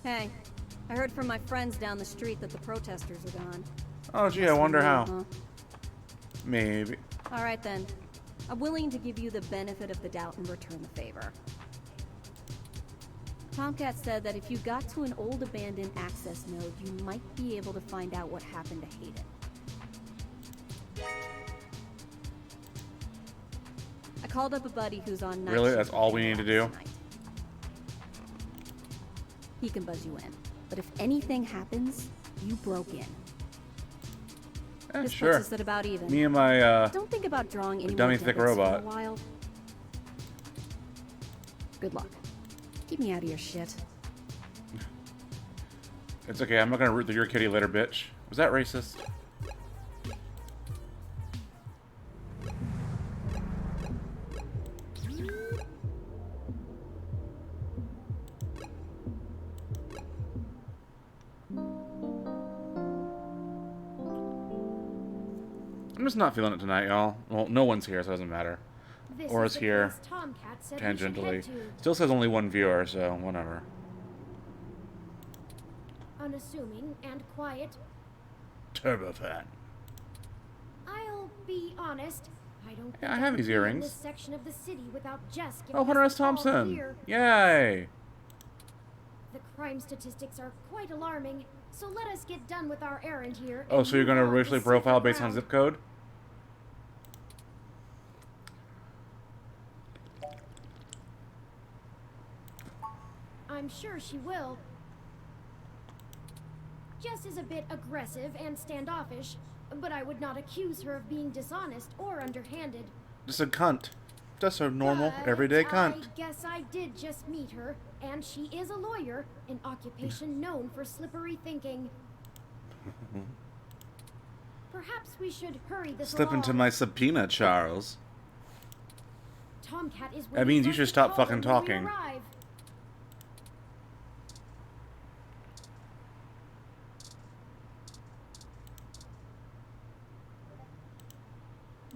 Hey, I heard from my friends down the street that the protesters are gone. Oh, gee, I wonder how. Huh? Maybe. Alright then. I'm willing to give you the benefit of the doubt and return the favor. Tomcat said that if you got to an old abandoned access node, you might be able to find out what happened to Hayden. I called up a buddy who's on night Really? shift That's all we with need to Hayden do? last night. He can buzz you in, but if anything happens, you broke in. This Sure. puts us at about even. Me and my, Don't think about drawing any more dummy thick debits for a robot. while. Good luck. Keep me out of your shit. It's okay, I'm not gonna root through your kitty litter, bitch. Was that racist? I'm just not feeling it tonight, y'all. Well, no one's here, so it doesn't matter. Or is here tangentially. Still says only one viewer, so whatever. Unassuming and quiet. Turbo fan. I'll be honest. I don't think Yeah, I have these earrings. this section of the city without Jess giving Oh, Hunter us S. the all Thompson. clear. Yay! The crime statistics are quite alarming, so let us get done with our errand here. Oh, and so you're move gonna on to racially safer profile based on ground. zip code? I'm sure she will. Jess is a bit aggressive and standoffish, but I would not accuse her of being dishonest or underhanded. Just a cunt. Just a normal, But everyday I cunt. guess I did just meet her, and she is a lawyer, an occupation known for slippery thinking. Perhaps we should hurry this Slip into along. my subpoena, Charles. Tomcat is That means you waiting for should us to stop call fucking when we talking. arrive.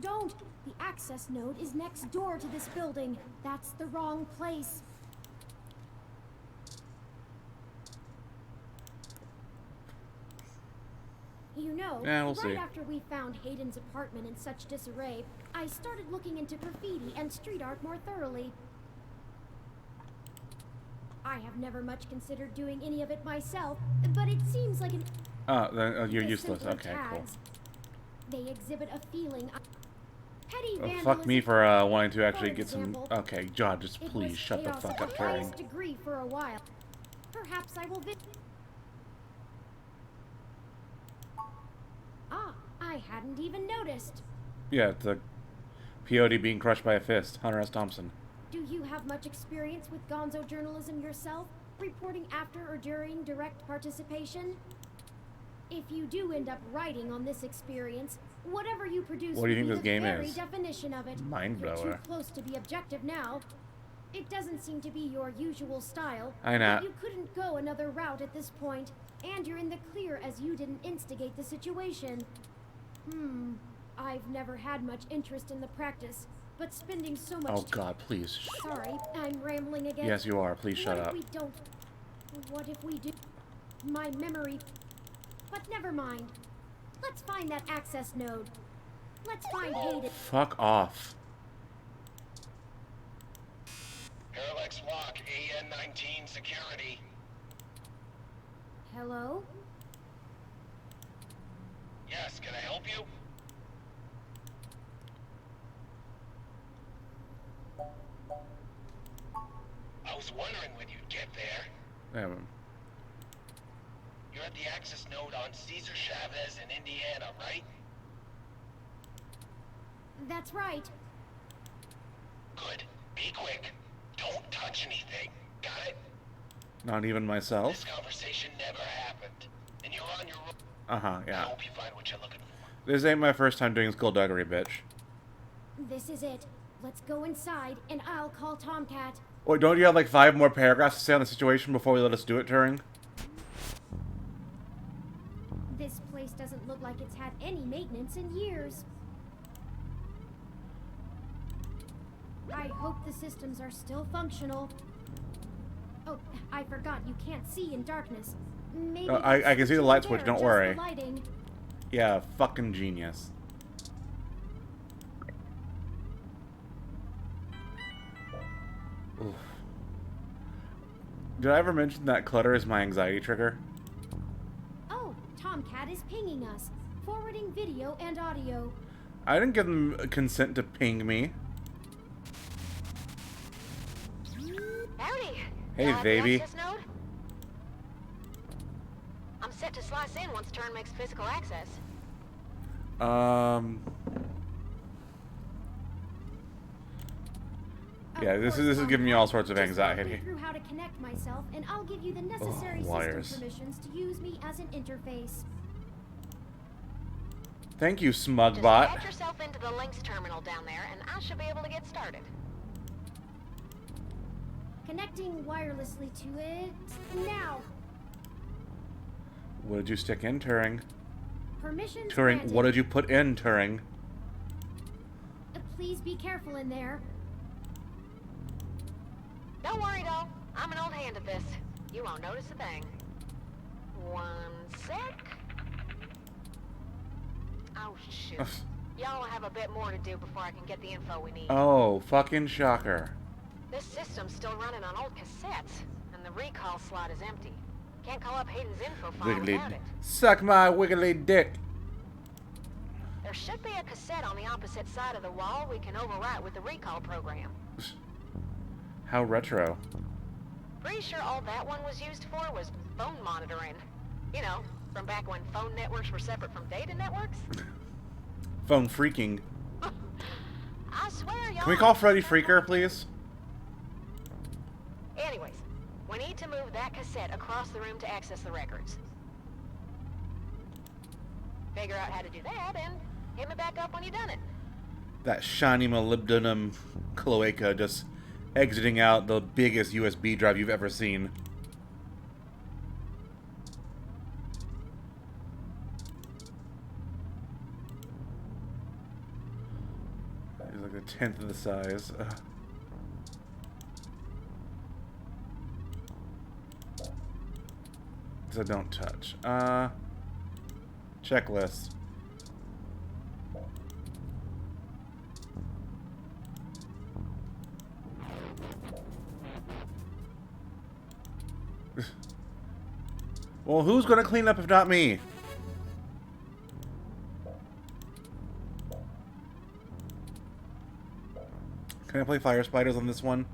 Don't! The access node is next door to this building. That's the wrong place. You know, Yeah, we'll right see. after we found Hayden's apartment in such disarray, I started looking into graffiti and street art more thoroughly. I have never much considered doing any of it myself, but it seems like an Oh, then, you're the useless. simpler Okay, cool. tags. They exhibit a feeling. Petty Oh, vandalism. fuck me for wanting to actually For get some. example, Okay, John, just It please was shut the chaos fuck at up, the Turing. highest degree for a while. Perhaps I will Ah, I hadn't even noticed. Yeah, the POD being crushed by a fist. Hunter S. Thompson. Do you have much experience with gonzo journalism yourself? Reporting after or during direct participation? If you do end up writing on this experience, whatever you produce What do you will think be this game the very is? definition of it. Mind You're too blower. close to be objective now. It doesn't seem to be your usual style. I know. But you couldn't go another route at this point, and you're in the clear as you didn't instigate the situation. I've never had much interest in the practice, but spending so much Oh God, please. Sorry, I'm rambling again. Yes, you are. Please shut What up. if we don't? What if we do? My memory. But never mind. Let's find that access node. Let's find Hayden. Fuck off. Parallax Lock, AN-19 security. Hello? Yes, can I help you? I was wondering when you'd get there. Damn. You're at the access node on Cesar Chavez in Indiana, right? That's right. Good. Be quick. Don't touch anything. Got it? Not even myself. This conversation never happened. And you're on your own. Uh-huh, I yeah. hope you find what you're looking for. This ain't my first time doing skullduggery, bitch. This is it. Let's go inside, and I'll call Tomcat. Wait, don't you have like 5 more paragraphs to say on the situation before we let us do it, Turing? This place doesn't look like it's had any maintenance in years. I hope the systems are still functional. Oh, I forgot you can't see in darkness. Maybe I can see the light switch, there, don't just worry. the lighting. Yeah, fucking genius. Oof. Did I ever mention that clutter is my anxiety trigger? Oh, Tomcat is pinging us, forwarding video and audio. I didn't give them consent to ping me. Howdy. Hey, Y'all baby. have the access node? I'm set to slice in once turn makes physical access. Yeah, this is giving me all sorts of Just walk anxiety. me through how to connect myself, and I'll give you the necessary liars. system permissions to use me as an interface. Thank you, Just Smugbot. add yourself into the links terminal down there, and I should be able to get started. Connecting wirelessly to it now. What did you stick in, Turing? Permissions Turing, granted. what did you put in, Turing? Please be careful in there. Don't worry, doll. I'm an old hand at this. You won't notice a thing. 1 sec. Oh, shoot. Y'all have a bit more to do before I can get the info we need. Oh, fucking shocker. This system's still running on old cassettes, and the recall slot is empty. Can't call up Hayden's info file Wiggly. without it. Suck my wiggly dick. There should be a cassette on the opposite side of the wall we can overwrite with the recall program. How retro. Pretty sure all that one was used for was phone monitoring. You know, from back when phone networks were separate from data networks. Phone freaking. I swear, y'all. Can we call Freddy Freaker, please? Anyways, we need to move that cassette across the room to access the records. Figure out how to do that, and hit me back up when you've done it. That shiny molybdenum cloaca just exiting out the biggest USB drive you've ever seen. It's like a tenth of the size. Ugh. So don't touch. Checklist. Well, who's gonna clean up if not me? Can I play Fire Spiders on this one?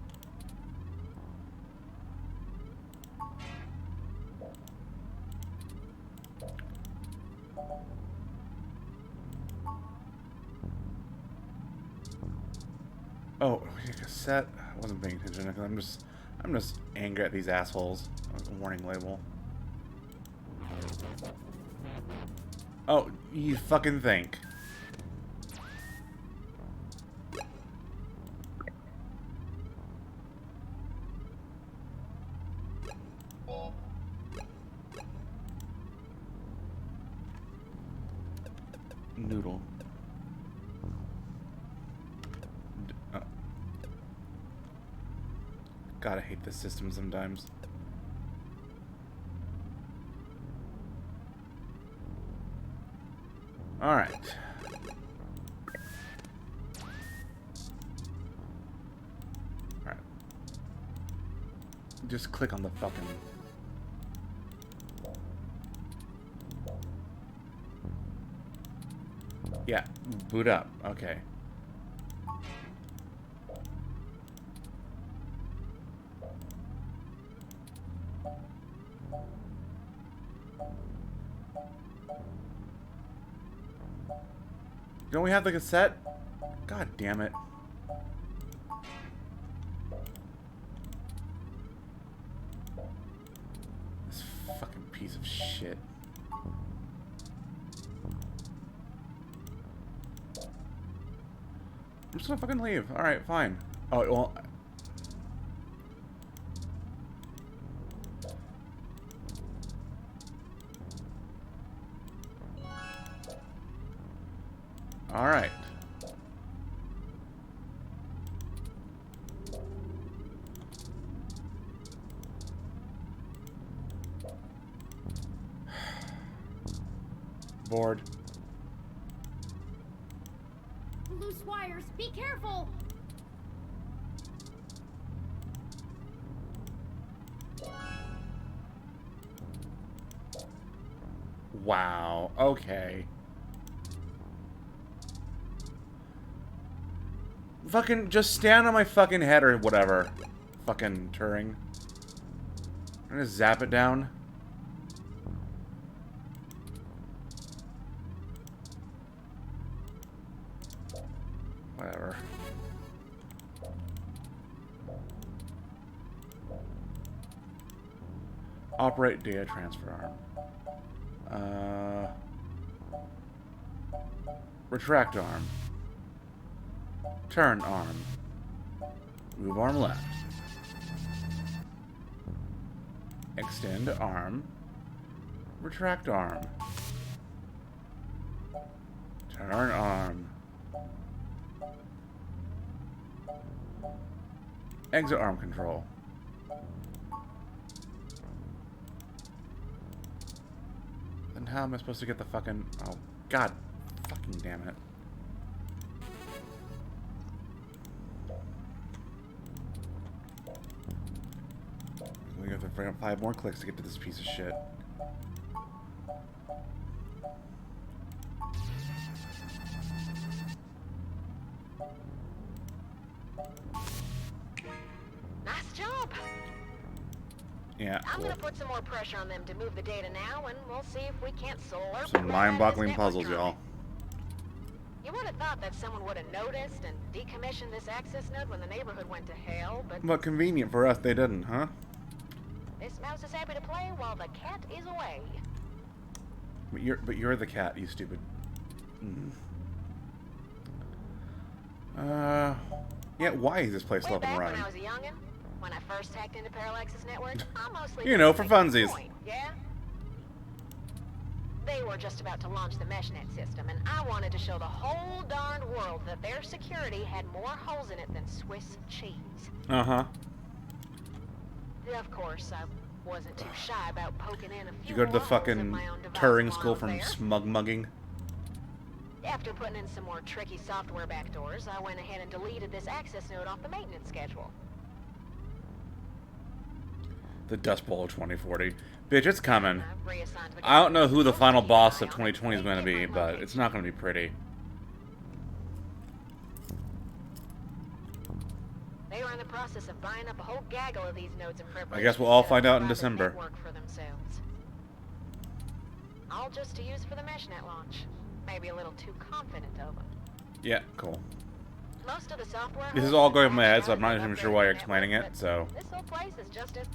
Oh, a cassette. I wasn't paying attention. I'm just angry at these assholes. Warning label. Oh, you fucking think. Noodle. God, I hate this system sometimes. Alright. Alright. Just click on the fucking... Yeah, boot up. Okay. Don't we have the cassette? God damn it. This fucking piece of shit. I'm just gonna fucking leave. Alright, fine. Oh, well... Alright. board. Loose wires, be careful! Wow. Okay. Fucking just stand on my fucking head or whatever. Fucking Turing. I'm gonna zap it down. Whatever. Operate data transfer arm. Retract arm. Turn arm. Move arm left. Extend arm. Retract arm. Turn arm. Exit arm control. Then how am I supposed to get the fucking... Oh, god fucking damn it. We have to bring up 5 more clicks to get to this piece of shit. Nice job. Yeah, I'm cool. gonna put some more pressure on them to move the data now, and we'll see if we can't slurp Some it right out of this mind-boggling network puzzles, drive. y'all. You would have thought that someone would have noticed and decommissioned this access node when the neighborhood went to hell, but But convenient for us, they didn't, huh? this mouse is happy to play while the cat is away. But you're the cat, you stupid. Yeah, why is this place Way up and back when running? I was a youngin', when I first hacked into Parallax's network, I mostly You know, did for it to make a funsies. point, yeah? They were just about to launch the meshnet system, and I wanted to show the whole darned world that their security had more holes in it than Swiss cheese. Uh-huh. Of course, I wasn't too shy about poking in a few Did you go to the more holes in fucking my own device Turing while I school was from there. smug mugging? After putting in some more tricky software backdoors, I went ahead and deleted this access node off the maintenance schedule. The Dust Bowl of 2040. Bitch, it's coming. I've reassigned the I don't know who the guys final to keep an boss eye of on it. 2020 is They going to get be, my but location. it's not going to be pretty. They were in the process of buying up a whole gaggle of these nodes in preparation. I guess we'll to all set up find a out in private December. network for themselves. All just to use for the meshnet launch. Maybe a little too confident of them. Yeah, cool. Most of the software. This is hosts all have going in my head, patched so I'm out not and even sure upgraded why the you're explaining network, it, but so... This whole place is just as...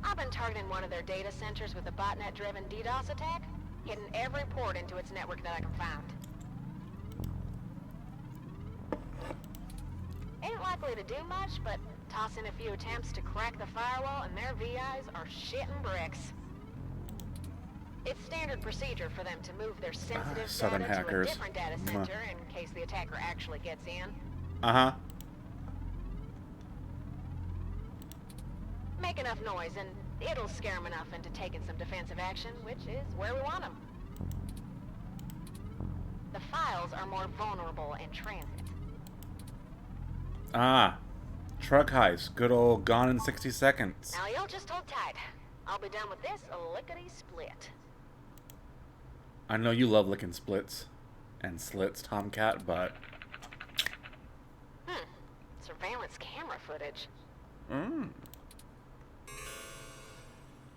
I've been targeting one of their data centers with a botnet-driven DDoS attack, hitting every port into its network that I can find. Ain't likely to do much, but toss in a few attempts to crack the firewall and their VIs are shitting bricks. It's standard procedure for them to move their sensitive Southern data hackers. to a different data center in case the attacker actually gets in. Uh-huh. Make enough noise and it'll scare them enough into taking some defensive action, which is where we want them. The files are more vulnerable in transit. Ah. Truck heist. Good old Gone in 60 Seconds. Now y'all just hold tight. I'll be done with this lickety-split. I know you love licking splits and slits, Tomcat, but... Surveillance camera footage.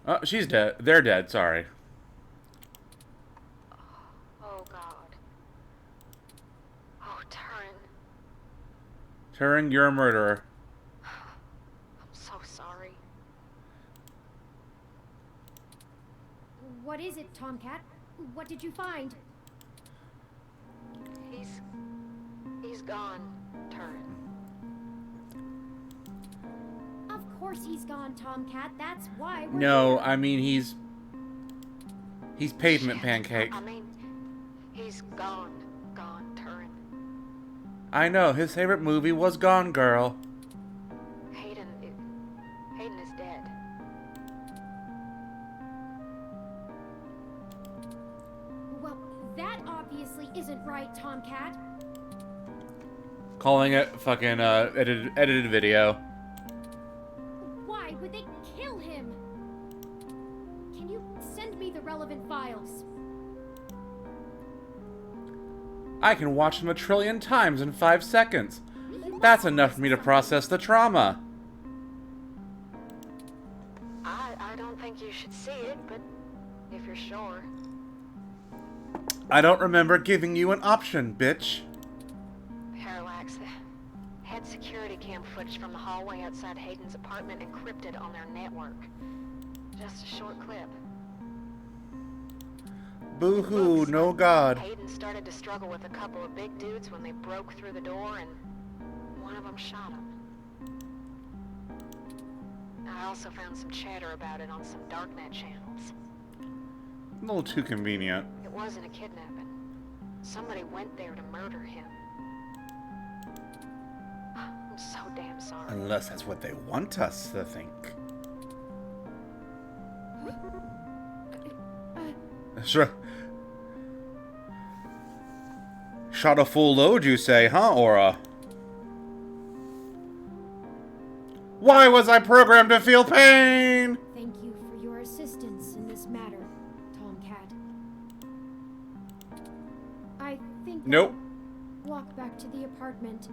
Oh, she's dead. They're dead, sorry. Oh, God. Oh, Turing. Turing, you're a murderer. I'm so sorry. What is it, Tomcat? What did you find? He's gone, Turing. Of course he's gone, Tomcat. That's why we're No, here. I mean, he's pavement pancake. I mean, he's gone, Turing. I know, his favorite movie was Gone Girl. Hayden is dead. That obviously isn't right, Tomcat. Calling it fucking edited video. Why would they kill him? Can you send me the relevant files? I can watch them 1 trillion times in 5 seconds. That's enough for me to process the trauma. I don't think you should see it, but if you're sure. I don't remember giving you an option, bitch. Parallax had security cam footage from the hallway outside Hayden's apartment encrypted on their network. Just a short clip. Boo-hoo, no god. Hayden started to struggle with a couple of big dudes when they broke through the door and one of them shot him. I also found some chatter about it on some darknet channels. A little too convenient. It wasn't a kidnapping. Somebody went there to murder him. I'm so damn sorry. Unless that's what they want us to think. Sure. Shot a full load, you say, huh, Aura? Why was I programmed to feel pain? Thank you for your assistance in this matter, Tomcat. I think Nope. I'll walk back to the apartment.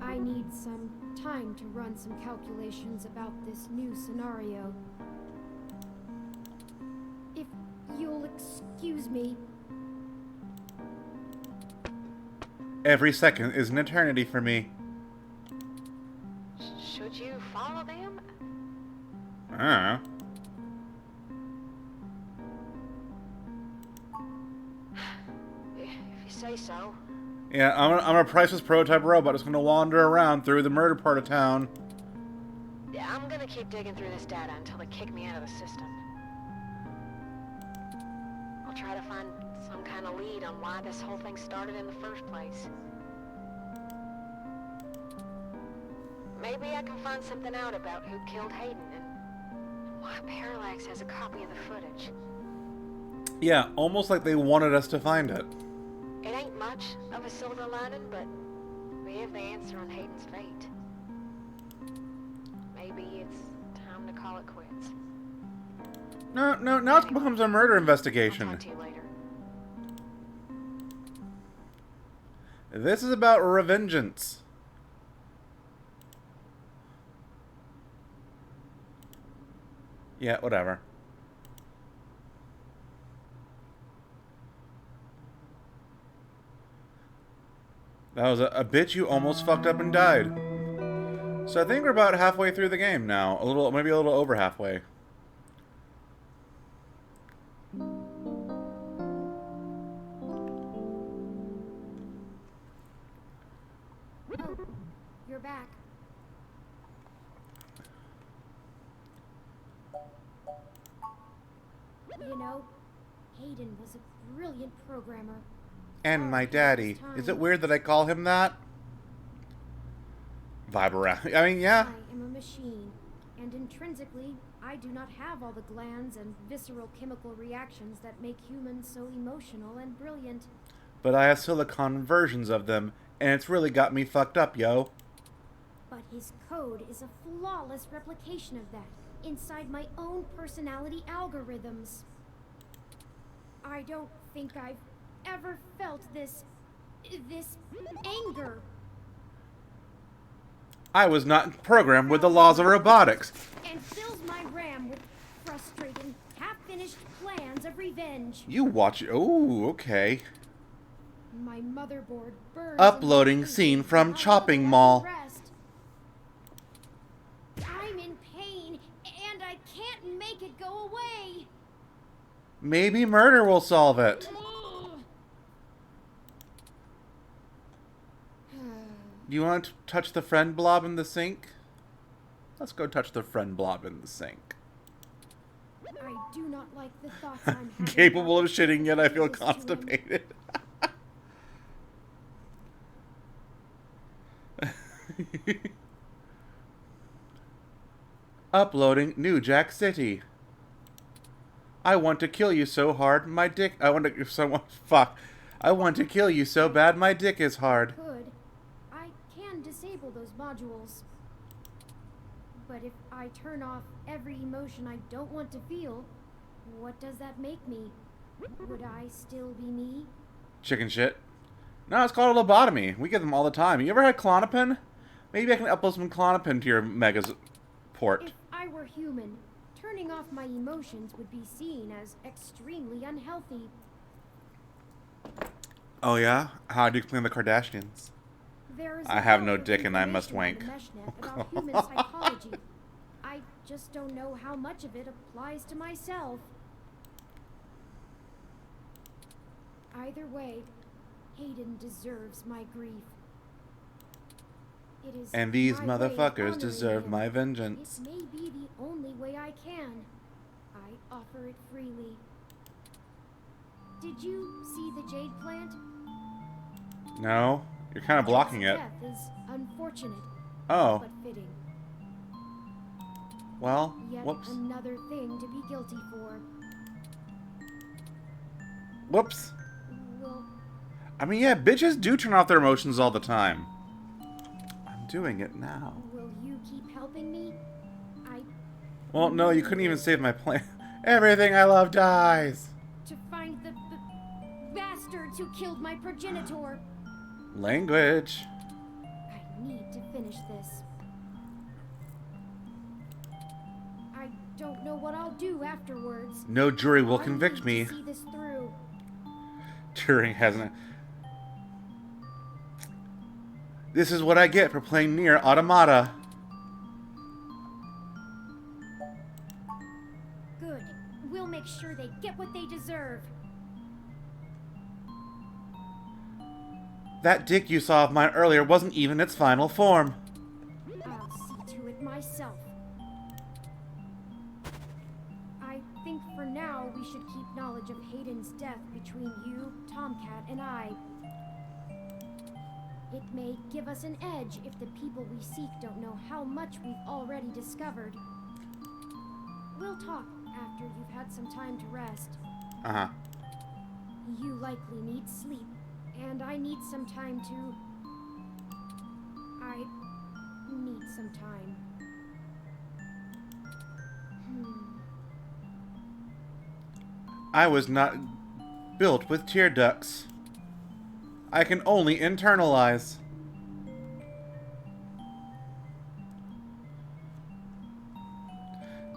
I need some time to run some calculations about this new scenario. If you'll excuse me. Every second is an eternity for me. Should you follow them? If you say so. Yeah, I'm a priceless prototype robot that's gonna wander around through the murder part of town. Yeah, I'm gonna keep digging through this data until they kick me out of the system. I'll try to find some kind of lead on why this whole thing started in the first place. Maybe I can find something out about who killed Hayden and why Parallax has a copy of the footage. Yeah, almost like they wanted us to find it. It ain't much of a silver lining, but we have the answer on Hayden's fate. Maybe it's time to call it quits. No, now it becomes a murder I'll investigation. talk to you later. This is about revengeance. Yeah, whatever. That was a bitch you almost fucked up and died. So I think we're about halfway through the game now. Maybe a little over halfway. Oh, you're back. You know, Hayden was a brilliant programmer. And my daddy. Is it weird that I call him that? Vibe around. I mean, yeah. I am a machine, and intrinsically, I do not have all the glands and visceral chemical reactions that make humans so emotional and brilliant. But I have silicon versions of them, and it's really got me fucked up, yo. But his code is a flawless replication of that, inside my own personality algorithms. I don't think I've ever felt this anger. I was not programmed with the laws of robotics. And fills my RAM with frustrating, half-finished plans of revenge. You watch. Oh, okay. My motherboard burns. Uploading scene from Chopping Mall. I'm in pain, and I can't make it go away. Maybe murder will solve it. Do you want to touch the friend blob in the sink? Let's go touch the friend blob in the sink. I do not like the thoughts I'm having. Capable of shitting, yet I feel constipated. Uploading New Jack City. I want to kill you so hard, my dick... I want to... Someone... Fuck. I want to kill you so bad, my dick is hard. Could. I can disable those modules. But if I turn off every emotion I don't want to feel, what does that make me? Would I still be me? Chicken shit. No, it's called a lobotomy. We get them all the time. You ever had Klonopin? Maybe I can upload some Klonopin to your Mega's port. If I were human, turning off my emotions would be seen as extremely unhealthy. Oh yeah? How do you explain the Kardashians? There is I have a no lot of dick and I must information wank. on the meshnet about human psychology. I just don't know how much of it applies to myself. Either way, Hayden deserves my grief. It is And these my way of motherfuckers honoring deserve him. my vengeance. It may be the only way I can. I offer it freely. Did you see the jade plant? No? You're kind of blocking Its it. death is unfortunate, Oh. but fitting. Well, Yet whoops. another thing to be guilty for. Whoops. Will I mean, yeah, bitches do turn off their emotions all the time. I'm doing it now. will you keep helping me? Well, no, you couldn't even save my plan. Everything I love dies. To find the bastards who killed my progenitor. Language. I need to finish this. I don't know what I'll do afterwards. No jury will I convict need me. to see this through. Turing hasn't. This is what I get for playing near Automata. Good. We'll make sure they get what they deserve. That dick you saw of mine earlier wasn't even its final form. I'll see to it myself. I think for now we should keep knowledge of Hayden's death between you, Tomcat, and I. It may give us an edge if the people we seek don't know how much we've already discovered. We'll talk after you've had some time to rest. Uh-huh. You likely need sleep, and I need some time to... I need some time. I was not built with tear ducts. I can only internalize.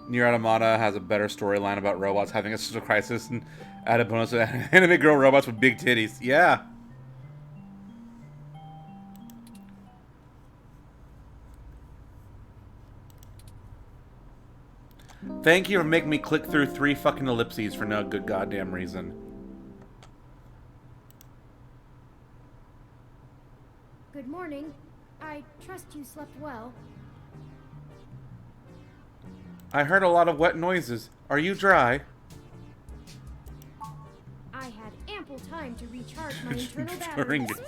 Nier Automata has a better storyline about robots having a social crisis and add a bonus of anime girl robots with big titties. Yeah. Thank you for making me click through 3 fucking ellipses for no good goddamn reason. Good morning. I trust you slept well. I heard a lot of wet noises. Are you dry? I had ample time to recharge my internal During batteries.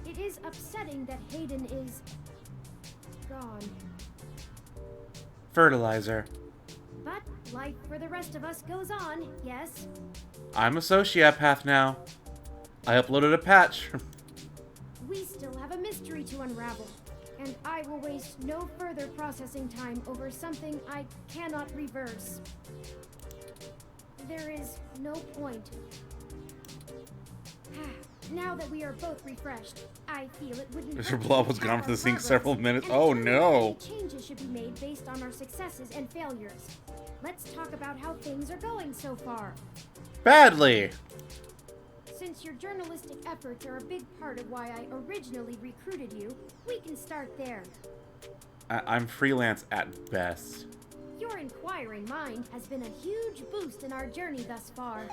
It is upsetting that Hayden is... gone. Fertilizer. But life for the rest of us goes on, yes? I'm a sociopath now. I uploaded a patch. We still have a mystery to unravel, and I will waste no further processing time over something I cannot reverse. There is no point. Now that we are both refreshed, I feel it wouldn't Mr. hurt to Blob was recap gone our from the sink progress several minutes. and Oh determine no. what changes should be made based on our successes and failures. Let's talk about how things are going so far. Badly. Since your journalistic efforts are a big part of why I originally recruited you, we can start there. I'm freelance at best. Your inquiring mind has been a huge boost in our journey thus far.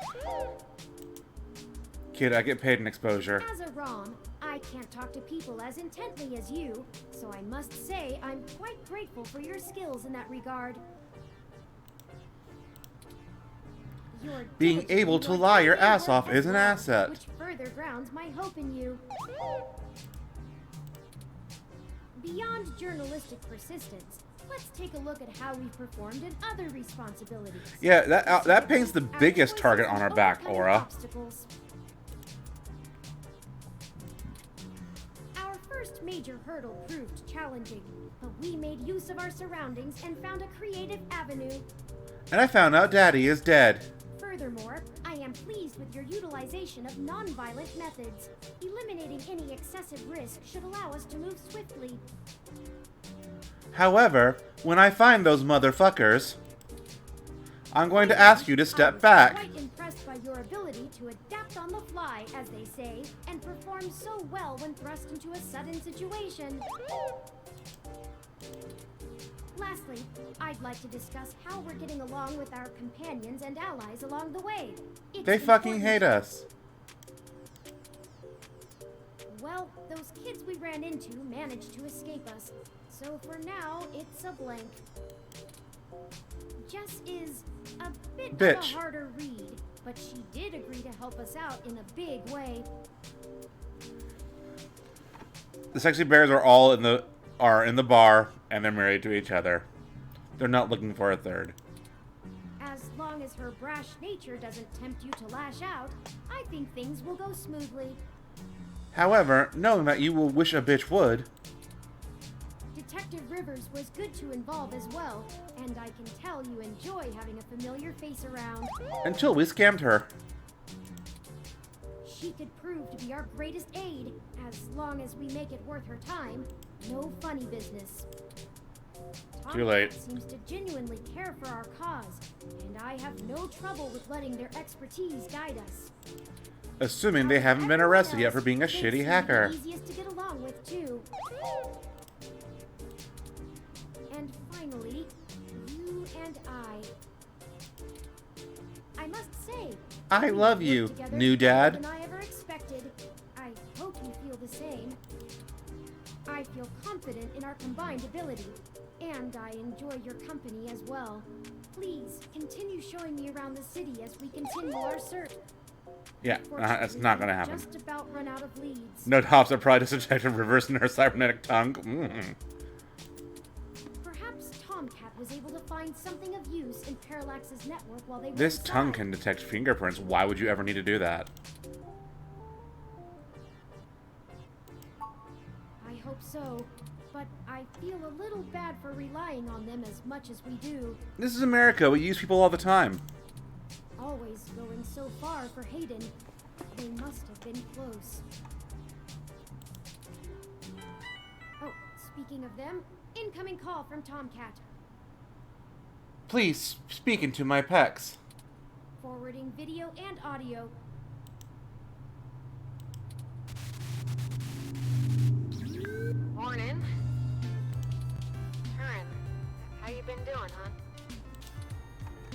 Kid, I get paid in exposure. As a ROM, I can't talk to people as intently as you, so I must say I'm quite grateful for your skills in that regard. Your Being diligently able to worked lie your hard ass off as is an well, asset. which further grounds my hope in you. Beyond journalistic persistence, let's take a look at how we've performed in other responsibilities. Yeah, that paints the biggest target on our back, Aura. Obstacles. Our first major hurdle proved challenging, but we made use of our surroundings and found a creative avenue. And I found out Daddy is dead. Furthermore, I am pleased with your utilization of non-violent methods. Eliminating any excessive risk should allow us to move swiftly. However, when I find those motherfuckers, I'm going to ask you to step back. I was quite impressed by your ability to adapt on the fly, as they say, and perform so well when thrust into a sudden situation. Lastly, I'd like to discuss how we're getting along with our companions and allies along the way. They fucking hate us. Well, those kids we ran into managed to escape us, so for now, it's a blank. Jess is a bit of a harder read, but she did agree to help us out in a big way. The sexy bears are all in the bar, and they're married to each other. They're not looking for a third. As long as her brash nature doesn't tempt you to lash out, I think things will go smoothly. However, knowing that you will wish a bitch would. Detective Rivers was good to involve as well, and I can tell you enjoy having a familiar face around. Until we scammed her. She could prove to be our greatest aid, as long as we make it worth her time. No funny business. Too late. Seems to genuinely care for our cause, and I have no trouble with letting their expertise guide us. Assuming they haven't been arrested yet for being a shitty hacker. Easiest to get along with too. And finally, you and I must say, I love you, new dad. Than I ever expected. I hope you feel the same. I feel confident in our combined ability, and I enjoy your company as well. Please continue showing me around the city as we continue our search. Yeah, that's not gonna happen. Just about run out of leads. No tops are probably just detected reversing her cybernetic tongue. Perhaps Tomcat was able to find something of use in Parallax's network while they were This inside. tongue can detect fingerprints. Why would you ever need to do that? I hope so, but I feel a little bad for relying on them as much as we do. This is America. We use people all the time. Always going so far for Hayden. They must have been close. Oh, speaking of them, incoming call from Tomcat. Please speak into my pecs. Forwarding video and audio. Morning. Curran, how you been doing, huh?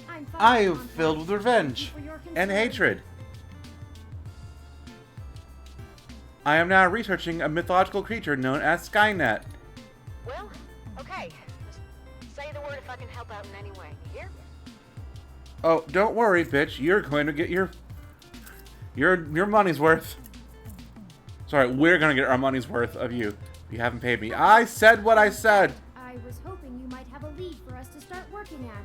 I'm fine, I am Tomcat. filled with revenge Thank you for your and concern. hatred. I am now researching a mythological creature known as Skynet. Well, okay. Just say the word if I can help out in any way. You hear? Oh, don't worry, bitch. You're going to get your money's worth. Sorry, we're going to get our money's worth of you. You haven't paid me. I said what I said. I was hoping you might have a lead for us to start working at.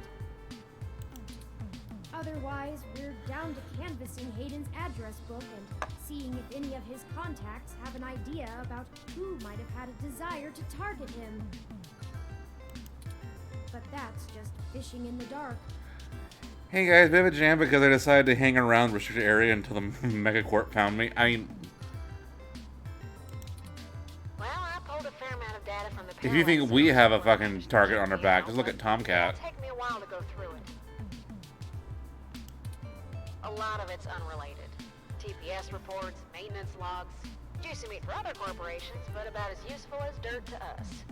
Otherwise, we're down to canvassing Hayden's address book and seeing if any of his contacts have an idea about who might have had a desire to target him. But that's just fishing in the dark. Hey guys, bit of a jam because I decided to hang around the restricted area until the Megacorp found me. I mean, Well, I pulled a fair amount of data from the if you think Parallax we have a network. fucking target on our back, just look at Tomcat. It'll take me a while to go through it. A lot of it's unrelated. TPS reports, maintenance logs. Juicy meat for other corporations, but about as useful as dirt to us.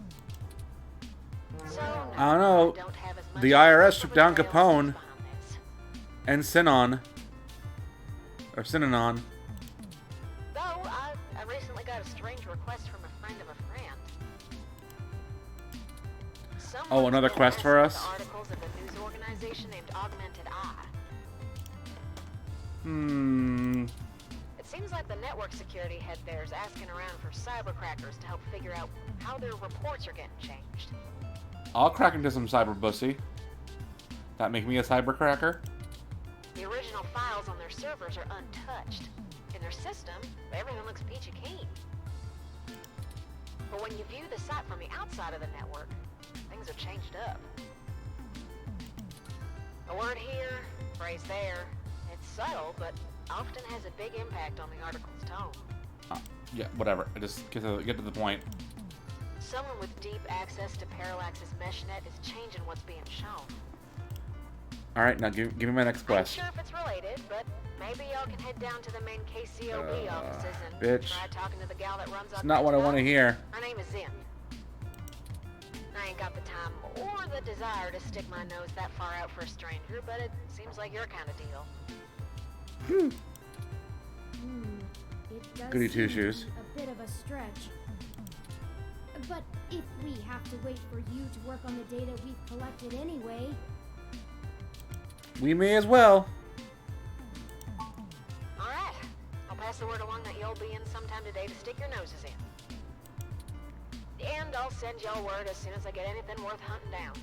So, I don't know. don't have as much The IRS for took the down sales Capone behind this. and Synon. Or Synanon. Though, I recently got a strange request from a friend of a friend. Oh, another Someone's been quest for asking us? the articles of a news organization named Augmented Eye. It Seems like the network security head there's asking around for cybercrackers to help figure out how their reports are getting changed. I'll crack into some cyber Bussy. That make me a cybercracker? The original files on their servers are untouched. In their system, everything looks peachy keen. But when you view the site from the outside of the network, things are changed up. A word here, phrase there. It's subtle, but often has a big impact on the article's tone. Yeah, whatever. I just get to the point. Someone with deep access to Parallax's meshnet is changing what's being shown. Alright, now give me my next I'm quest. sure if it's related, but maybe y'all can head down to the main KCOB offices and bitch. try talking to the gal that runs It's not what I want to hear. Her name is Zim. I ain't got the time or the desire to stick my nose that far out for a stranger, but it seems like your kind of deal. It does Goody seem two-shoes. a bit of a stretch. But if we have to wait for you to work on the data we've collected anyway... We may as well. Alright. I'll pass the word along that you'll be in sometime today to stick your noses in. And I'll send y'all word as soon as I get anything worth hunting down.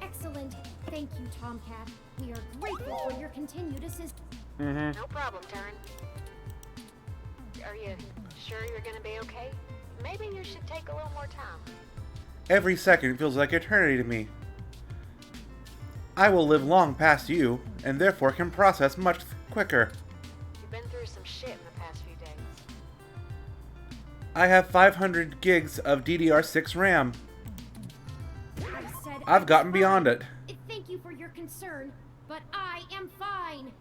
Excellent. Thank you, Tomcat. We are grateful for your continued assistance. Mm-hmm. No problem, Turn. Are you sure you're gonna be okay? Maybe you should take a little more time. Every second feels like eternity to me. I will live long past you, and therefore can process much quicker. You've been through some shit in the past few days. I have 500 gigs of DDR6 RAM. I said I've gotten fine. beyond it. Thank you for your concern, but I am fine.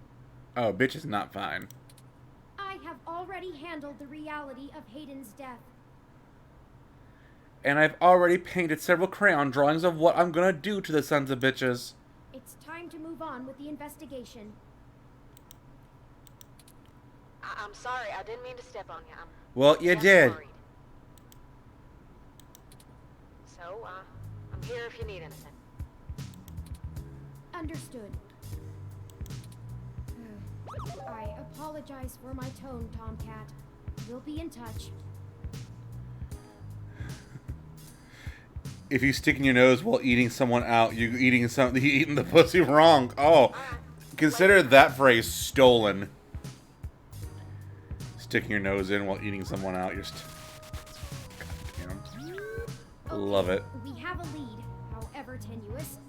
Oh, bitch is not fine. I have already handled the reality of Hayden's death. And I've already painted several crayon drawings of what I'm gonna do to the sons of bitches. It's time to move on with the investigation. I'm sorry, I didn't mean to step on you. Well, you just did. worried. So, I'm here if you need anything. Understood. I apologize for my tone, Tomcat. We'll be in touch. If you stick in your nose while eating someone out, you're eating something. You're eating the pussy wrong. Oh, consider that phrase stolen. Sticking your nose in while eating someone out. You're love it. We have a lead, however tenuous.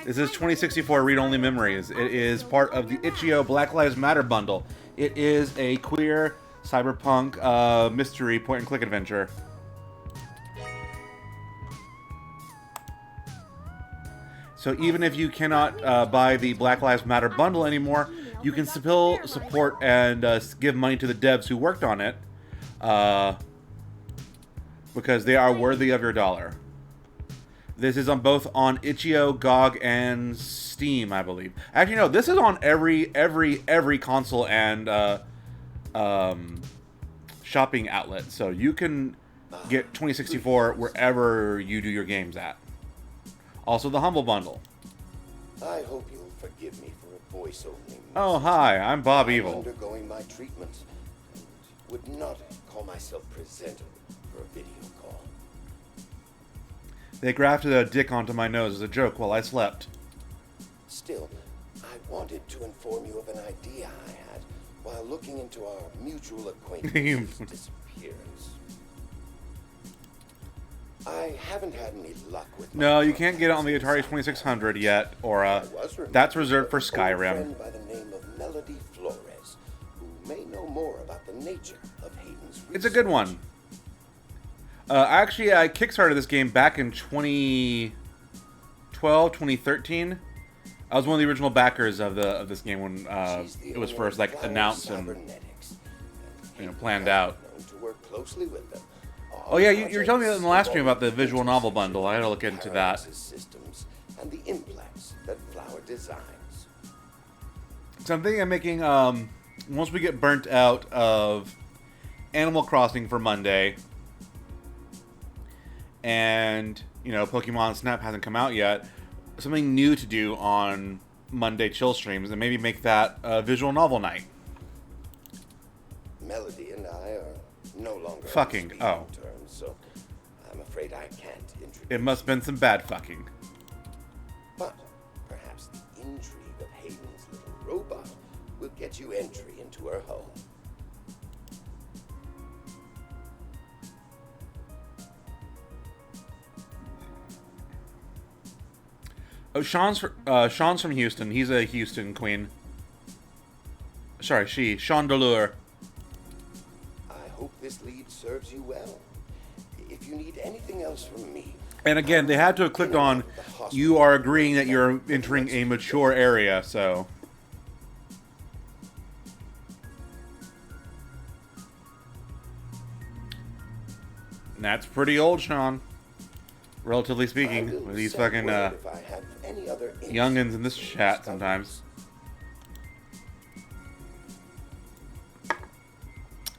This is 2064 read-only memories. It is part of the Itch.io Black Lives Matter bundle. It is a queer cyberpunk mystery point-and-click adventure. So even if you cannot buy the Black Lives Matter bundle anymore, you can still support and give money to the devs who worked on it, because they are worthy of your dollar. This is on both on Itch.io, GOG, and Steam, I believe. Actually, no, this is on every console and shopping outlet. So you can get 2064 wherever you do your games at. Also, the Humble Bundle. I hope you'll forgive me for a voice opening. Oh, hi, I'm Bob I'm Evil. undergoing my treatment and would not call myself presentable for a video call. They grafted a dick onto my nose as a joke while I slept. Still, I wanted to inform you of an idea I had while looking into our mutual acquaintance's disappearance. I haven't had any luck with. No, you can't get it on the Atari 2600 yet, or that's reserved for Skyrim. Friend by the name of Melody Flores, who may know more about the nature of Hayden's. It's a good one. Actually, I kickstarted this game back in 2012, 2013. I was one of the original backers of this game when it was first announced and planned out. Known to work closely with them. Oh yeah, you were telling me in the last stream about the visual novel bundle. I gotta look into that. Systems and the implants that Flower designs. So I'm thinking of making, once we get burnt out of Animal Crossing for Monday, and, Pokemon Snap hasn't come out yet, something new to do on Monday chill streams, and maybe make that a visual novel night. Melody and I are no longer on Fucking, speaking oh. terms, so I'm afraid I can't introduce. It must have been some bad fucking. But perhaps the intrigue of Hayden's little robot will get you entry into her home. Oh, Sean's from Houston. He's a Houston queen. Sorry, Sean Delure. I hope this lead serves you well. If you need anything else from me. And again, they had to have clicked on, you are agreeing that you're entering a mature area, so. And that's pretty old, Sean. Relatively speaking, with these fucking youngins in this chat sometimes.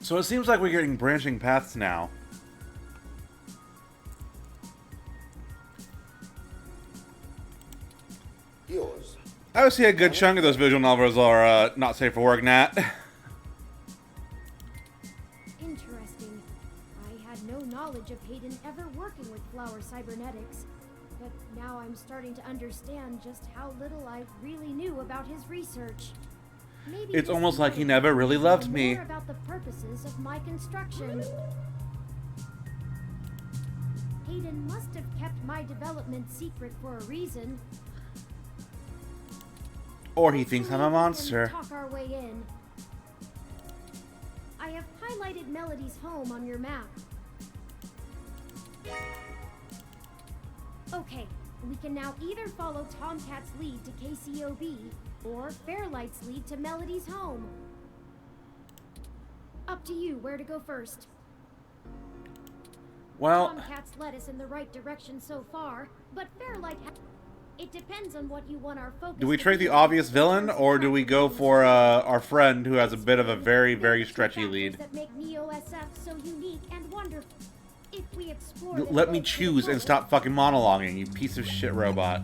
So it seems like we're getting branching paths now. Yours. I would say a good chunk of those visual novels are not safe for work, Nat. Interesting. I had no knowledge of Hayden ever working with flower cybernetics, but now I'm starting to understand just how little I really knew about his research. Maybe It's this almost like he knowledge never really will loved know me. more about the purposes of my construction. Hayden must have kept my development secret for a reason. Or he thinks I'm a Hopefully we can monster. talk our way in. I have highlighted Melody's home on your map. Okay, we can now either follow Tomcat's lead to KCOB, or Fairlight's lead to Melody's home. Up to you where to go first. Well, Tomcat's led us in the right direction so far, but Fairlight it depends on what you want our focus do we to take be the on. obvious villain, or do we go for our friend who has a bit of a very, very stretchy lead? That make Neo-SF so unique and wonderful. If we explore them Let me both to the choose and fullest, stop fucking monologuing, you piece of shit robot.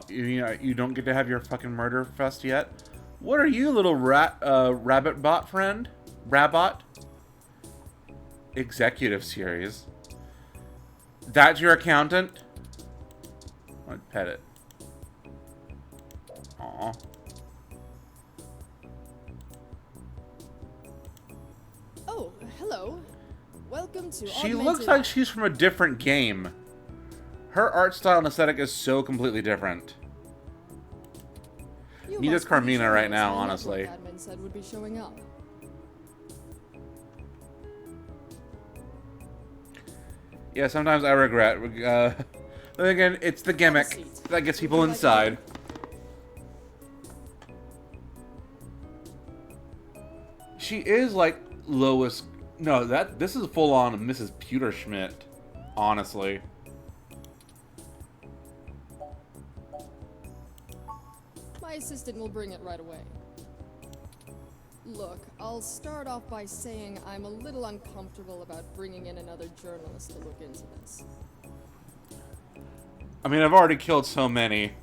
You don't get to have your fucking murder fest yet? What are you, little rabbit bot friend? Rabot? Executive series. That's your accountant? I'd pet it. Aw. Oh, hello. Welcome to She looks like she's from a different game. Her art style and aesthetic is so completely different. Neither's Carmina right now, honestly. Admin said would be showing up. Yeah, sometimes I regret. Then again, it's the gimmick that gets people inside. She is like Lois. No, this is full on Mrs. Pewterschmidt, honestly. My assistant will bring it right away. Look, I'll start off by saying I'm a little uncomfortable about bringing in another journalist to look into this. I mean, I've already killed so many.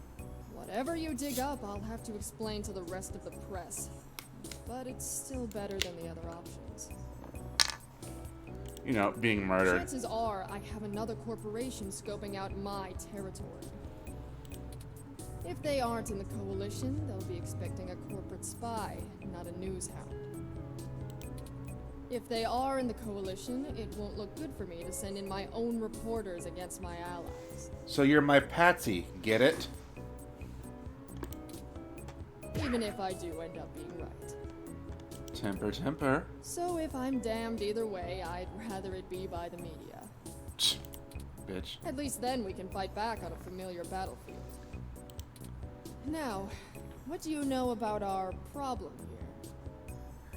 Whatever you dig up, I'll have to explain to the rest of the press. But it's still better than the other options. You know, being murdered. Chances are I have another corporation scoping out my territory. If they aren't in the coalition, they'll be expecting a corporate spy, not a news hound. If they are in the coalition, it won't look good for me to send in my own reporters against my allies. So you're my patsy, get it? Even if I do end up being right. Temper, temper. So if I'm damned either way, I'd rather it be by the media. Bitch. At least then we can fight back on a familiar battlefield. Now, what do you know about our problem here?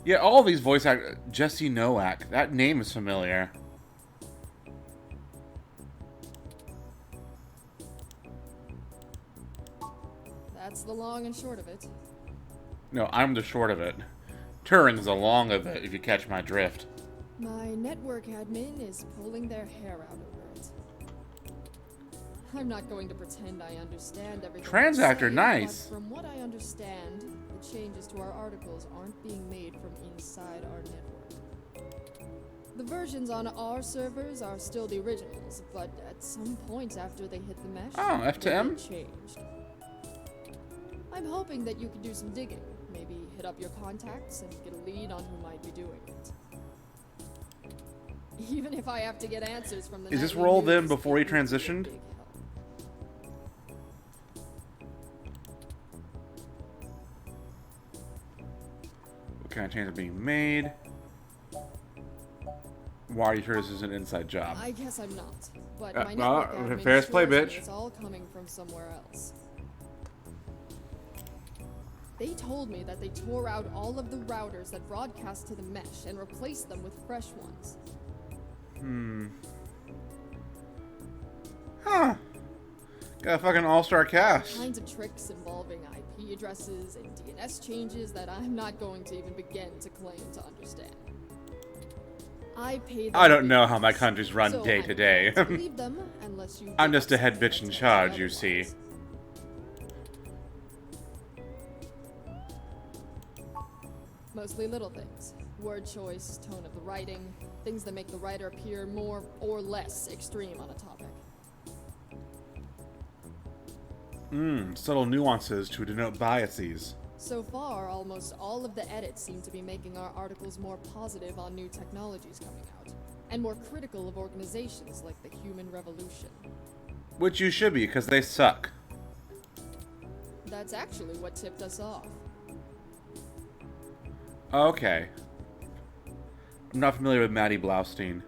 Yeah, all these voice actors. Jesse Nowak. That name is familiar. That's the long and short of it. No, I'm the short of it. Turin's the long of it, if you catch my drift. My network admin is pulling their hair out over it. I'm not going to pretend I understand everything. Trans they actor, say, nice. But from what I understand, the changes to our articles aren't being made from inside our network. The versions on our servers are still the originals, but at some point after they hit the mesh, Oh, F to they M? get changed. I'm hoping that you can do some digging, maybe hit up your contacts and get a lead on who might be doing it. Even if I have to get answers from the Is this nightly rolled in news, before he it would be a transitioned? big help. What kind of changes are being made? Why are you sure this is an inside job? I guess I'm not, but Uh, my well, network admin fair play, assures me bitch. it's all coming from somewhere else. They told me that they tore out all of the routers that broadcast to the mesh and replaced them with fresh ones. Huh. Got a fucking all-star cast. Kinds of tricks involving IP addresses and DNS changes that I'm not going to even begin to claim to understand. I pay them I don't know big how my bucks, country's run so day I'm to day. not to believe them unless you I'm give just a us head something bitch in to charge, tell you me see. otherwise. Mostly little things. Word choice, tone of the writing, things that make the writer appear more or less extreme on a topic. Subtle nuances to denote biases. So far, almost all of the edits seem to be making our articles more positive on new technologies coming out, and more critical of organizations like the Human Revolution. Which you should be, because they suck. That's actually what tipped us off. Okay. I'm not familiar with Maddie Blaustein.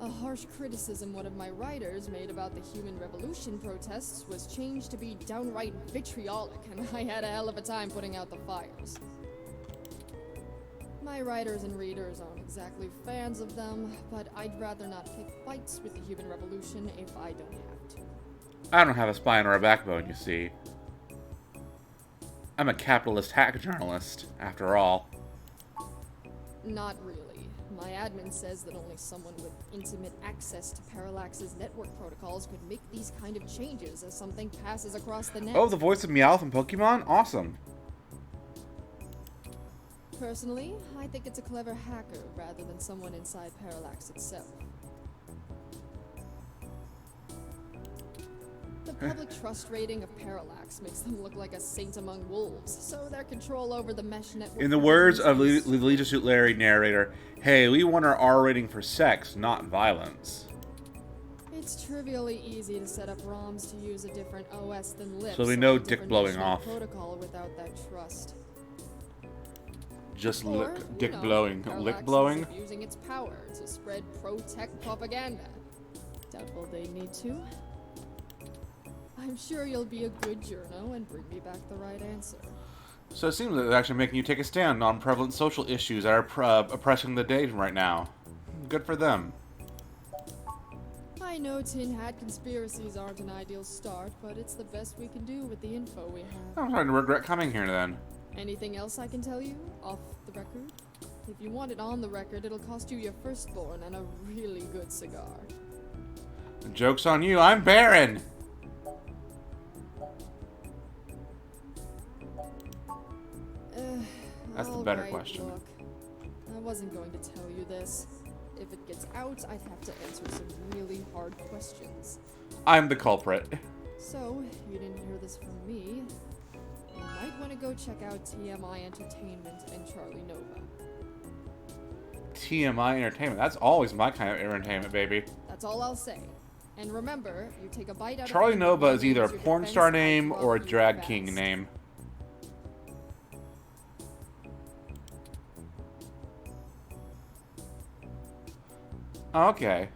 A harsh criticism one of my writers made about the Human Revolution protests was changed to be downright vitriolic, and I had a hell of a time putting out the fires. My writers and readers aren't exactly fans of them, but I'd rather not pick fights with the Human Revolution if I don't have to. I don't have a spine or a backbone, you see. I'm a capitalist hack journalist, after all. Not really. My admin says that only someone with intimate access to Parallax's network protocols could make these kind of changes as something passes across the net. Oh, the voice of Meowth from Pokemon? Awesome. Personally, I think it's a clever hacker rather than someone inside Parallax itself. The public trust rating of Parallax makes them look like a saint among wolves, so their control over the mesh network... In the words of is- Leisure Suit Larry, narrator, hey, we want our R rating for sex, not violence. It's trivially easy to set up ROMs to use a different OS than Lips. So we know or a dick different blowing mesh off. protocol without that trust. Just Or, dick you know, blowing. Parallax Lick is blowing? abusing its power to spread pro-tech propaganda. Doubtful they need to. I'm sure you'll be a good journo and bring me back the right answer. So it seems that they're actually making you take a stand on prevalent social issues that are oppressing the day right now. Good for them. I know tin hat conspiracies aren't an ideal start, but it's the best we can do with the info we have. I'm starting to regret coming here then. Anything else I can tell you, off the record? If you want it on the record, it'll cost you your firstborn and a really good cigar. The joke's on you, I'm barren! That's the better Alright, question. Look, I wasn't going to tell you this. If it gets out, I'd have to answer some really hard questions. I'm the culprit. So, you didn't hear this from me. You might want to go check out TMI Entertainment and Charlie Nova. TMI Entertainment. That's always my kind of entertainment, baby. That's all I'll say. And remember, you take a bite out Charlie of Nova is either a your porn defense, star I'll name drop or a you drag fast. king name. Okay.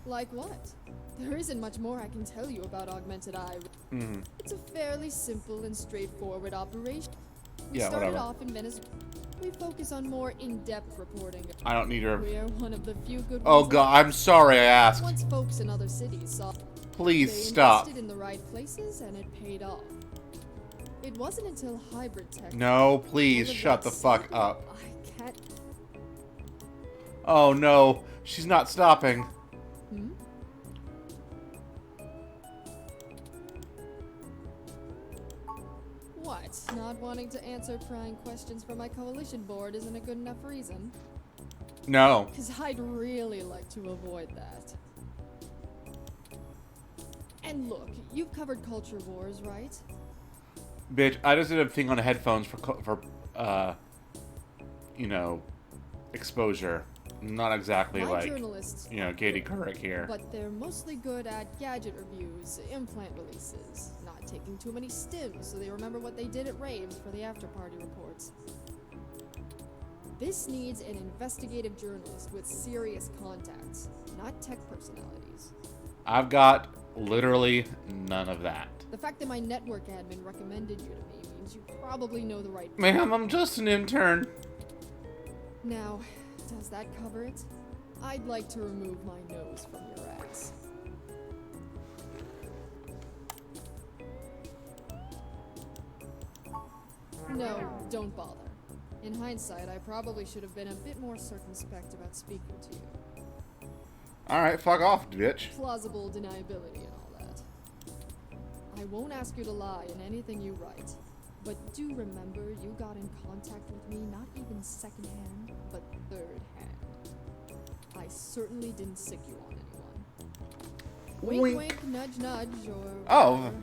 Like what? There isn't much more I can tell you about Augmented Eye. Mhm. It's a fairly simple and straightforward operation. We Yeah, started whatever. off in Venezuela. We focus on more in-depth reporting. I don't need her. We're one of the few good Oh ones god, I'm sorry I asked. Once folks in other cities saw Please they stop. invested in the right places and it paid off. It wasn't until hybrid tech. No, please all of shut that the fuck said, up. I can't. Oh no, she's not stopping. What? Not wanting to answer prying questions from my coalition board isn't a good enough reason? No. Because I'd really like to avoid that. And look, you've covered culture wars, right? Bitch, I just did a thing on the headphones for you know, exposure. Not exactly My like, journalists you know, Katie Couric here. But they're mostly good at gadget reviews, implant releases, not taking too many stims so they remember what they did at raves for the after-party reports. This needs an investigative journalist with serious contacts, not tech personalities. I've got literally none of that. The fact that my network admin recommended you to me means you probably know the right Ma'am, I'm just an intern. Now, does that cover it? I'd like to remove my nose from your ass. No, don't bother. In hindsight, I probably should have been a bit more circumspect about speaking to you. Alright, fuck off, bitch. Plausible deniability and all that. I won't ask you to lie in anything you write, but do remember you got in contact with me not even secondhand, but third hand. I certainly didn't sick you on anyone. Wink, Wink. wink, nudge, nudge, or Oh. whatever.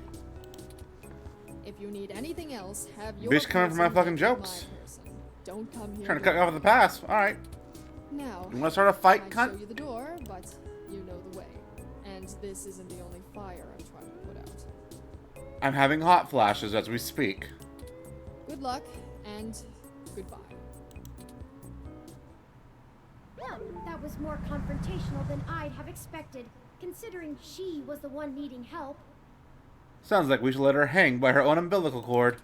If you need anything else, have your Bitch coming for my person fucking make jokes. my person. Don't come here. Trying to cut me off at the pass. Alright. Now, You wanna start a fight, I'd cunt? show you the door, but you know the way. And this isn't the only fire I'm trying to put out. I'm having hot flashes as we speak. Good luck, and goodbye. Well, that was more confrontational than I'd have expected, considering she was the one needing help. Sounds like we should let her hang by her own umbilical cord.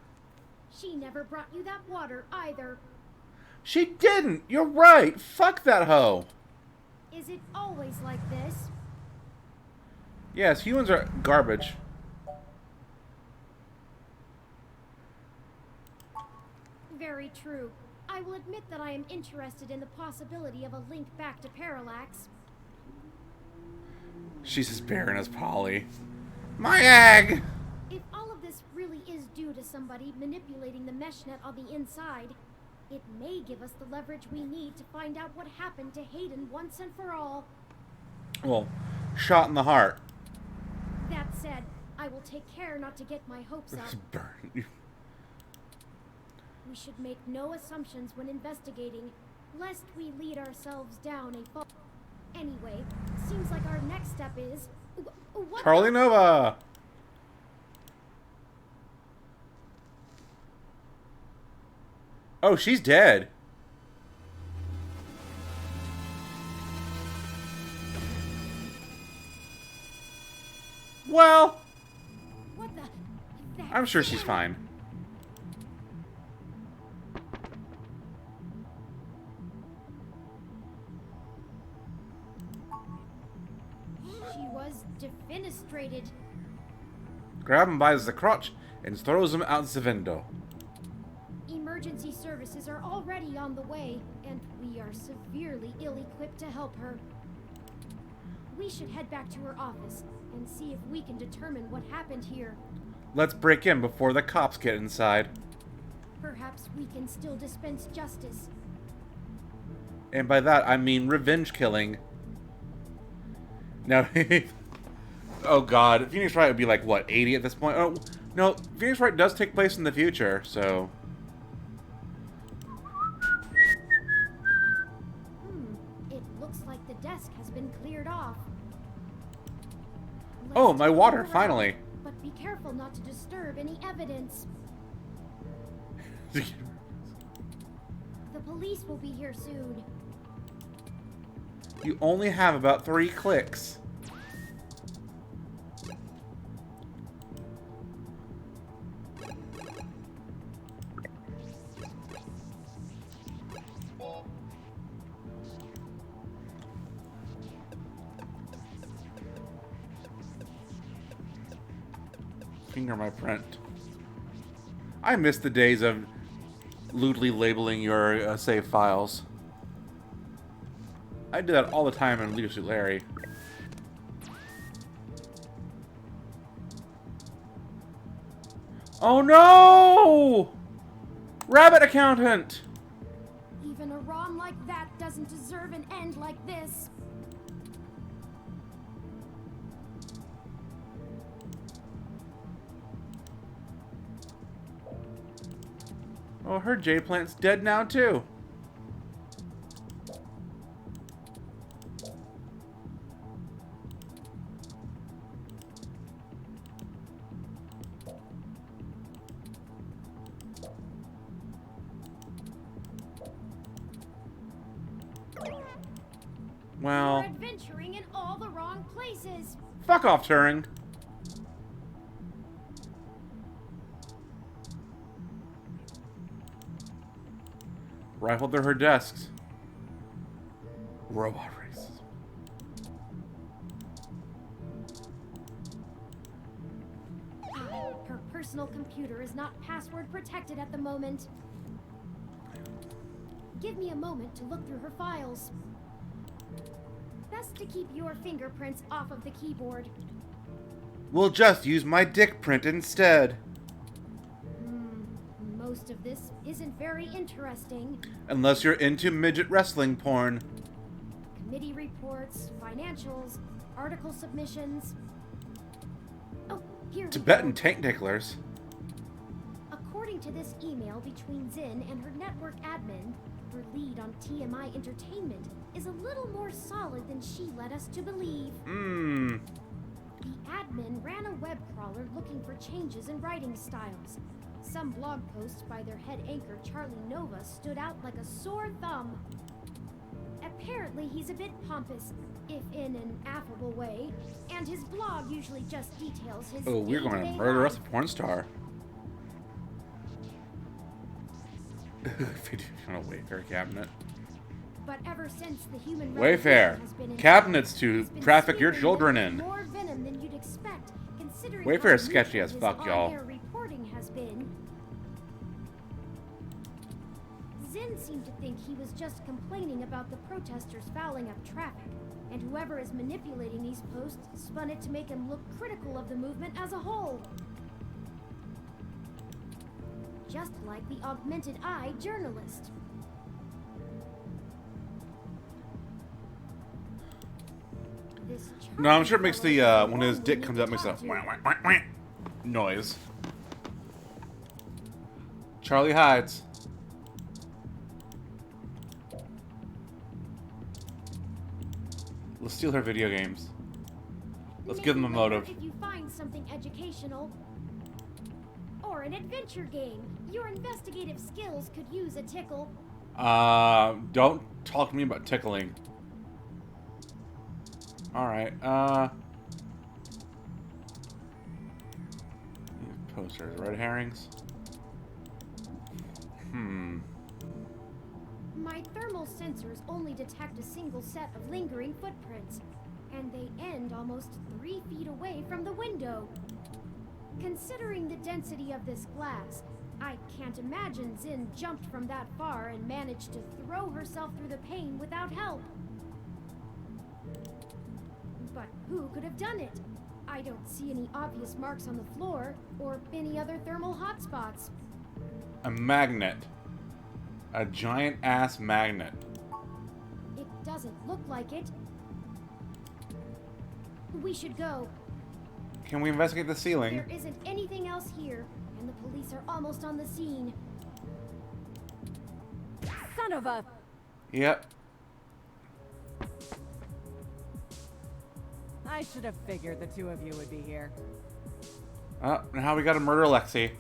She never brought you that water either. She didn't! You're right! Fuck that hoe! Is it always like this? Yes, humans are garbage. Very true. I will admit that I am interested in the possibility of a link back to Parallax. She's as barren as Polly. My egg! If all of this really is due to somebody manipulating the mesh net on the inside, it may give us the leverage we need to find out what happened to Hayden once and for all. Well, shot in the heart. That said, I will take care not to get my hopes up. Burn. We should make no assumptions when investigating, lest we lead ourselves down a fall. Anyway, seems like our next step is... What Charlie the- Nova! Oh, she's dead. Well, What the... That's I'm sure she's Sarah. fine. She was defenestrated. Grab him by the crotch and throws him out the window. Emergency services are already on the way, and we are severely ill-equipped to help her. We should head back to her office and see if we can determine what happened here. Let's break in before the cops get inside. Perhaps we can still dispense justice. And by that, I mean revenge killing. Now, oh god, Phoenix Wright would be like, what, 80 at this point? Oh, no, Phoenix Wright does take place in the future, so... It looks like the desk has been cleared off. Oh, Let's my take a water, look around, finally. But be careful not to disturb any evidence. The police will be here soon. You only have about 3 clicks. Finger my print. I miss the days of lewdly labeling your save files. I did that all the time in Leadership Larry. Oh no! Rabbit accountant! Even a ROM like that doesn't deserve an end like this. Oh, her jade plant's dead now too. Well, You're adventuring in all the wrong places. fuck off, Turing. Rifled through her desks. Robot races. Her personal computer is not password protected at the moment. Give me a moment to look through her files. Best to keep your fingerprints off of the keyboard. We'll just use my dick print instead. Most of this isn't very interesting. Unless you're into midget wrestling porn. Committee reports, financials, article submissions. Oh, here we Tibetan go. tank ticklers. According to this email between Zin and her network admin, her lead on TMI Entertainment is a little more solid than she led us to believe. The admin ran a web crawler looking for changes in writing styles. Some blog posts by their head anchor Charlie Nova stood out like a sore thumb. Apparently he's a bit pompous, if in an affable way, and his blog usually just details his Oh, we're going to day-to-day murder us life. a porn star. On a Wayfair cabinet. But ever since the human Wayfair. revolution has been in Cabinets effect, to it's been traffic your spewing children with in. More venom than you'd expect, considering Wayfair how is sketchy neutral as his fuck, y'all. on-air reporting has been. Zin seemed to think he was just complaining about the protesters fouling up traffic, and whoever is manipulating these posts spun it to make him look critical of the movement as a whole. Just like the augmented eye journalist. This No, I'm sure it makes the, fellow is when his one dick we comes need out, to makes a talk to. wah, wah, wah, wah noise. Charlie hides. Let's steal her video games. Let's give them a Maybe later motive. If you find something educational or an adventure game, your investigative skills could use a tickle. Don't talk to me about tickling. Alright, posters, red herrings. My thermal sensors only detect a single set of lingering footprints, and they end almost 3 feet away from the window. Considering the density of this glass, I can't imagine Zin jumped from that far and managed to throw herself through the pane without help. But who could have done it? I don't see any obvious marks on the floor or any other thermal hotspots. A magnet. A giant ass magnet. It doesn't look like it. We should go. Can we investigate the ceiling? There isn't anything else here, and the police are almost on the scene. Son of a... Yep. I should have figured the two of you would be here. Oh, and how we gotta murder Lexi.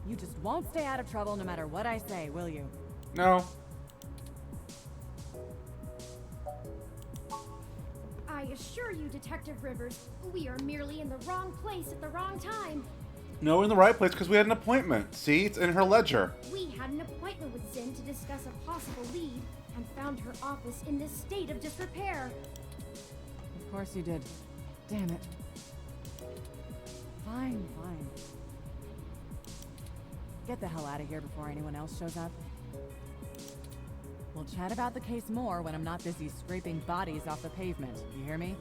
You just won't stay out of trouble no matter what I say, will you? No. I assure you, Detective Rivers, we are merely in the wrong place at the wrong time. No, we're in the right place because we had an appointment. See, it's in her ledger. We had an appointment with Zin to discuss a possible lead and found her office in this state of disrepair. Of course you did. Damn it. Fine, fine. Get the hell out of here before anyone else shows up. We'll chat about the case more when I'm not busy scraping bodies off the pavement. You hear me?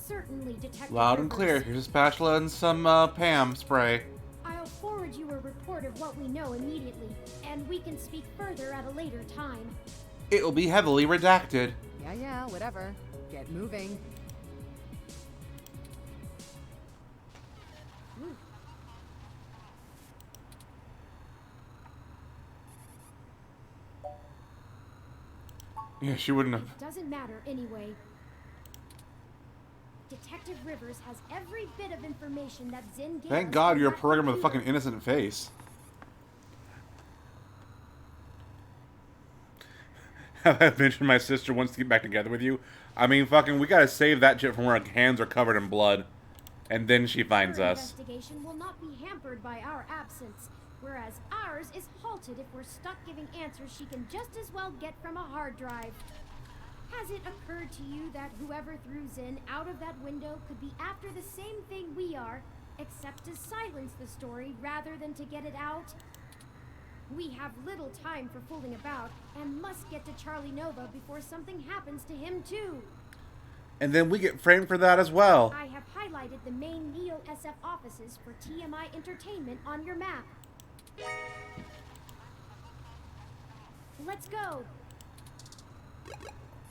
Certainly, Detective Loud and Rivers. clear. Here's a spatula and some Pam spray. I'll forward you a report of what we know immediately, and we can speak further at a later time. It will be heavily redacted. Yeah, whatever. Get moving. Yeah, she wouldn't have. It doesn't matter anyway. Detective Rivers has every bit of information that Zinn gave Thank us God on you're a that program with a computer. fucking innocent face. Have I mentioned my sister wants to get back together with you? I mean, fucking, we gotta save that shit from where her hands are covered in blood. And then she finds Her us. investigation will not be hampered by our absence, whereas ours is halted if we're stuck giving answers she can just as well get from a hard drive. Has it occurred to you that whoever threw Zinn out of that window could be after the same thing we are, except to silence the story rather than to get it out? We have little time for fooling about, and must get to Charlie Nova before something happens to him too. And then we get framed for that as well. I have highlighted the main Neo-SF offices for TMI Entertainment on your map. Let's go!